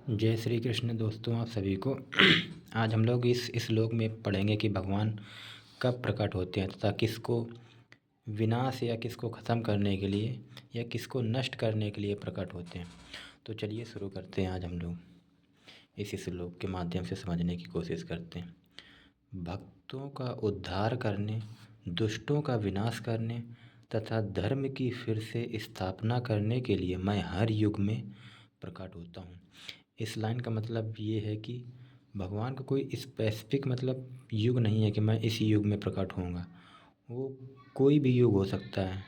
जय श्री कृष्ण दोस्तों, आप सभी को। आज हम लोग इस श्लोक में पढ़ेंगे कि भगवान कब प्रकट होते हैं तथा किसको विनाश या किसको ख़त्म करने के लिए या किसको नष्ट करने के लिए प्रकट होते हैं। तो चलिए शुरू करते हैं। आज हम लोग इस श्लोक के माध्यम से समझने की कोशिश करते हैं। भक्तों का उद्धार करने, दुष्टों का विनाश करने तथा धर्म की फिर से स्थापना करने के लिए मैं हर युग में प्रकट होता हूँ। इस लाइन का मतलब ये है कि भगवान का कोई स्पेसिफिक युग नहीं है कि मैं इस युग में प्रकट होऊंगा। वो कोई भी युग हो सकता है।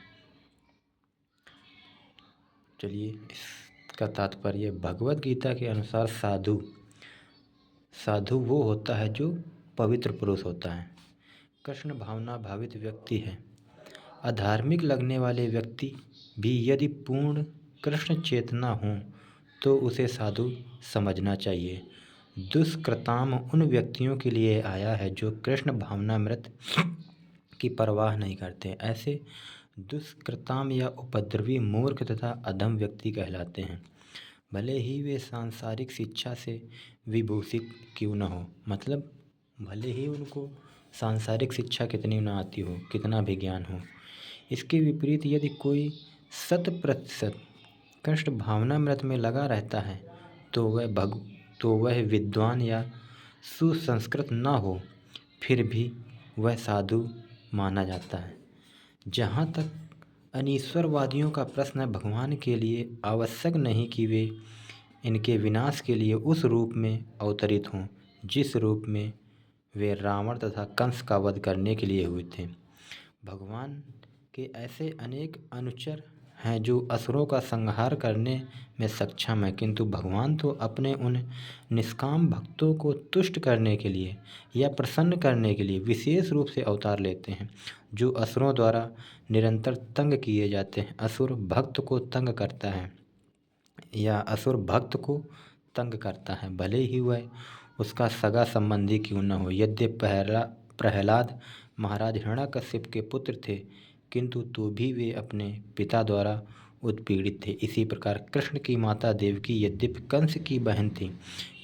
चलिए, इसका तात्पर्य भगवत गीता के अनुसार साधु वो होता है जो पवित्र पुरुष होता है, कृष्ण भावना भावित व्यक्ति है। अधार्मिक लगने वाले व्यक्ति भी यदि पूर्ण कृष्ण चेतना हो तो उसे साधु समझना चाहिए। दुष्कृताम उन व्यक्तियों के लिए आया है जो कृष्ण भावनामृत की परवाह नहीं करते। ऐसे दुष्कृताम या उपद्रवी मूर्ख तथा अधम व्यक्ति कहलाते हैं, भले ही वे सांसारिक शिक्षा से विभूषित क्यों न हो। भले ही उनको सांसारिक शिक्षा कितनी न आती हो, कितना भी ज्ञान हो। इसके विपरीत यदि कोई 100% कृष्ण भावनामृत में लगा रहता है तो वह विद्वान या सुसंस्कृत न हो, फिर भी वह साधु माना जाता है। जहाँ तक अनीश्वरवादियों का प्रश्न है, भगवान के लिए आवश्यक नहीं कि वे इनके विनाश के लिए उस रूप में अवतरित हों जिस रूप में वे रावण तथा कंस का वध करने के लिए हुए थे। भगवान के ऐसे अनेक अनुचर हैं जो असुरों का संहार करने में सक्षम हैं, किंतु भगवान तो अपने उन निष्काम भक्तों को तुष्ट करने के लिए या प्रसन्न करने के लिए विशेष रूप से अवतार लेते हैं जो असुरों द्वारा निरंतर तंग किए जाते हैं। असुर भक्त को तंग करता है, भले ही वह उसका सगा संबंधी क्यों न हो। यद्यपि प्रहलाद महाराज हिरण्यकश्यप के पुत्र थे, किंतु तो भी वे अपने पिता द्वारा उत्पीड़ित थे। इसी प्रकार कृष्ण की माता देवकी यद्यपि कंस की बहन थी,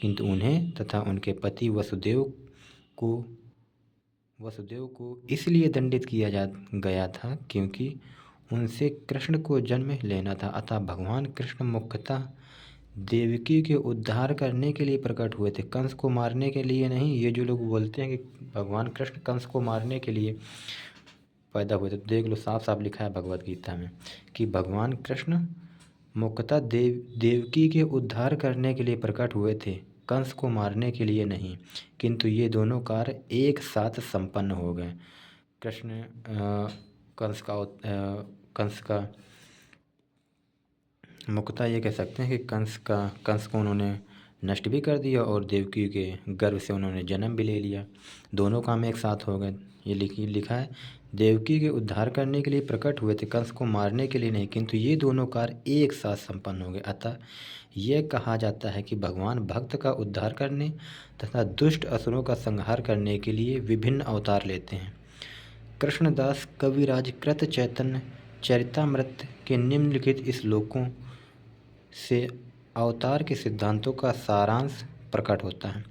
किंतु उन्हें तथा उनके पति वसुदेव को इसलिए दंडित किया गया था क्योंकि उनसे कृष्ण को जन्म लेना था। अतः भगवान कृष्ण मुख्यतः देवकी के उद्धार करने के लिए प्रकट हुए थे, कंस को मारने के लिए नहीं। ये जो लोग बोलते हैं कि भगवान कृष्ण कंस को मारने के लिए पैदा हुए थे, देख लो, साफ साफ लिखा है भगवत गीता में कि भगवान कृष्ण मुख्यतः देवकी के उद्धार करने के लिए प्रकट हुए थे, कंस को मारने के लिए नहीं। किंतु ये दोनों कार्य एक साथ संपन्न हो गए। कृष्ण कंस का मुख्यतः ये कह सकते हैं कि कंस को उन्होंने नष्ट भी कर दिया और देवकी के गर्भ से उन्होंने जन्म भी ले लिया। दोनों काम एक साथ हो गए। ये लिखा है, देवकी के उद्धार करने के लिए प्रकट हुए थे, कंस को मारने के लिए नहीं, किंतु ये दोनों कार्य एक साथ संपन्न हो गए। अतः यह कहा जाता है कि भगवान भक्त का उद्धार करने तथा दुष्ट असुरों का संहार करने के लिए विभिन्न अवतार लेते हैं। कृष्णदास कविराज कृत चैतन्य चरितामृत के निम्नलिखित श्लोकों से अवतार के सिद्धांतों का सारांश प्रकट होता है।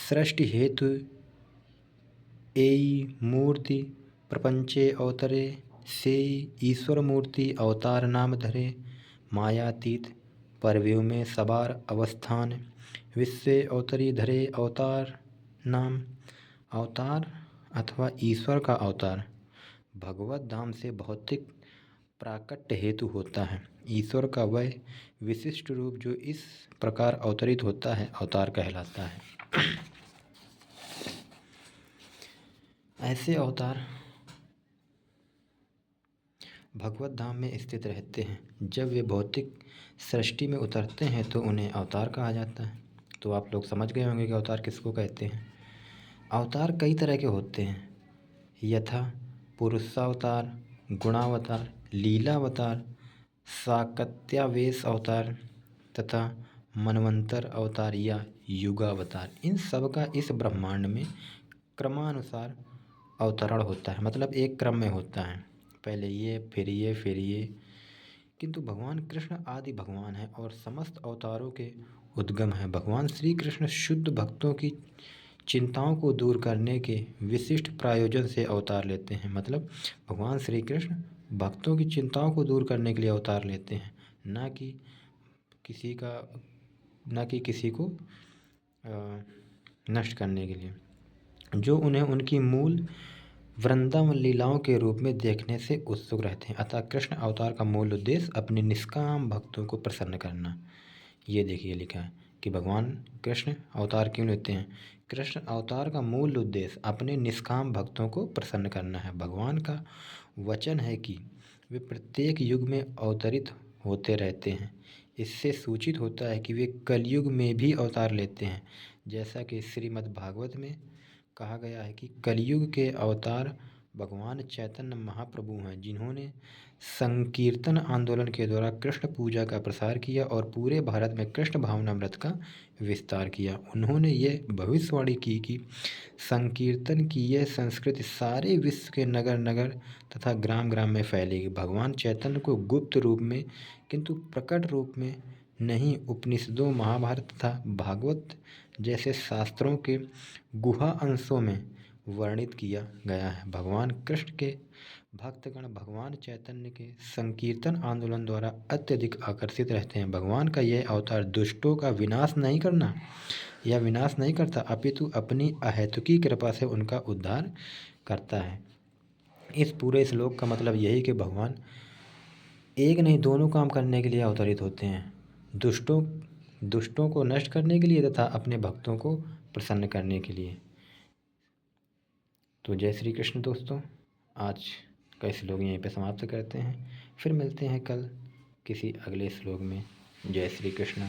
सृष्टि हेतु एई मूर्ति प्रपंचे अवतरे से ईश्वर मूर्ति अवतार नाम धरे। मायातीत परव्यों में सबार अवस्थान विश्व अवतरी धरे। अवतार नाम अवतार अथवा ईश्वर का अवतार भगवत धाम से भौतिक प्राकट्य हेतु होता है। ईश्वर का वह विशिष्ट रूप जो इस प्रकार अवतरित होता है अवतार कहलाता है। ऐसे अवतार भगवत धाम में स्थित रहते हैं। जब वे भौतिक सृष्टि में उतरते हैं तो उन्हें अवतार कहा जाता है। तो आप लोग समझ गए होंगे कि अवतार किसको कहते हैं। अवतार कई तरह के होते हैं, यथा पुरुषावतार, गुणावतार, लीलावतार, साकत्यावेश अवतार तथा मनवंतर अवतार या युगावतार। इन सब का इस ब्रह्मांड में क्रमानुसार अवतरण होता है, एक क्रम में होता है। पहले ये, फिर ये, फिर ये, किंतु भगवान कृष्ण आदि भगवान हैं और समस्त अवतारों के उद्गम हैं। भगवान श्री कृष्ण शुद्ध भक्तों की चिंताओं को दूर करने के विशिष्ट प्रयोजन से अवतार लेते हैं। मतलब भगवान श्री कृष्ण भक्तों की चिंताओं को दूर करने के लिए अवतार लेते हैं, ना कि किसी का ना कि किसी को नष्ट करने के लिए, जो उन्हें उनकी मूल वृंदावन लीलाओं के रूप में देखने से उत्सुक रहते हैं। अतः कृष्ण अवतार का मूल उद्देश्य अपने निष्काम भक्तों को प्रसन्न करना। ये देखिए लिखा है कि भगवान कृष्ण अवतार क्यों लेते हैं। कृष्ण अवतार का मूल उद्देश्य अपने निष्काम भक्तों को प्रसन्न करना है। भगवान का वचन है कि वे प्रत्येक युग में अवतरित होते रहते हैं। इससे सूचित होता है कि वे कलयुग में भी अवतार लेते हैं, जैसा कि श्रीमद् भागवत में कहा गया है कि कलयुग के अवतार भगवान चैतन्य महाप्रभु हैं, जिन्होंने संकीर्तन आंदोलन के द्वारा कृष्ण पूजा का प्रसार किया और पूरे भारत में कृष्ण भावनामृत का विस्तार किया। उन्होंने ये भविष्यवाणी की कि संकीर्तन की यह संस्कृति सारे विश्व के नगर नगर तथा ग्राम ग्राम में फैलेगी। भगवान चैतन्य को गुप्त रूप में किंतु प्रकट रूप में नहीं, उपनिषदों, महाभारत तथा भागवत जैसे शास्त्रों के गुहा अंशों में वर्णित किया गया है। भगवान कृष्ण के भक्तगण भगवान चैतन्य के संकीर्तन आंदोलन द्वारा अत्यधिक आकर्षित रहते हैं। भगवान का यह अवतार दुष्टों का विनाश नहीं करना या विनाश नहीं करता, अपितु अपनी अहेतुकी कृपा से उनका उद्धार करता है। इस पूरे श्लोक का मतलब यही कि भगवान एक नहीं दोनों काम करने के लिए अवतरित होते हैं, दुष्टों को नष्ट करने के लिए तथा अपने भक्तों को प्रसन्न करने के लिए। तो जय श्री कृष्ण दोस्तों, आज का श्लोक यहीं पे समाप्त करते हैं। फिर मिलते हैं कल किसी अगले श्लोक में। जय श्री कृष्ण।